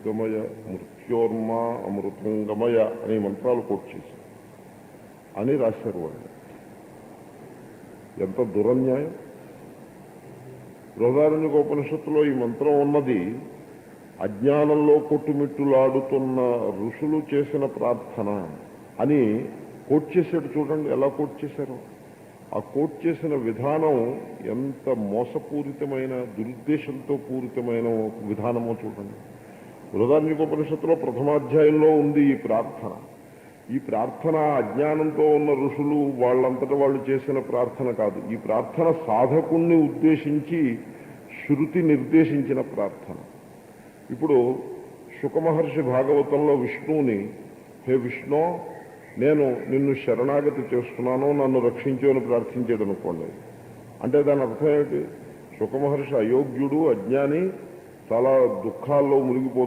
గమయ మృత్యోర్మ అమృతం గమయ అనే మంత్రాలు కోట్ చేశారు అని రాశారు వాళ్ళు. ఎంత దురన్యాయం. బృహదారణ్యకోపనిషత్తులో ఈ మంత్రం ఉన్నది అజ్ఞానంలో కొట్టుమిట్టులాడుతున్న ఋషులు చేసిన ప్రార్థన అని కోట్ చేశాడు. చూడండి ఎలా కోట్ చేశారు. ఆ కోట్ చేసిన విధానం ఎంత మోసపూరితమైన దురుద్దేశంతో పూరితమైన విధానమో చూడండి. బృహదారణ్యకోపనిషత్తులో ప్రథమాధ్యాయంలో ఉంది ఈ ప్రార్థన. ఈ ప్రార్థన అజ్ఞానంతో ఉన్న ఋషులు వాళ్ళంతటా వాళ్ళు చేసిన ప్రార్థన కాదు. ఈ ప్రార్థన సాధకుణ్ణి ఉద్దేశించి శృతి నిర్దేశించిన ప్రార్థన. ఇప్పుడు శుకమహర్షి భాగవతంలో విష్ణువుని, హే విష్ణు, నేను నిన్ను శరణాగతి చేస్తున్నాను, నన్ను రక్షించు అని ప్రార్థించాడు అనుకోండి. అంటే దాని అర్థం ఏమిటి? శుకమహర్షి అయోగ్యుడు, అజ్ఞాని, చాలా దుఃఖాల్లో మునిగిపోతూ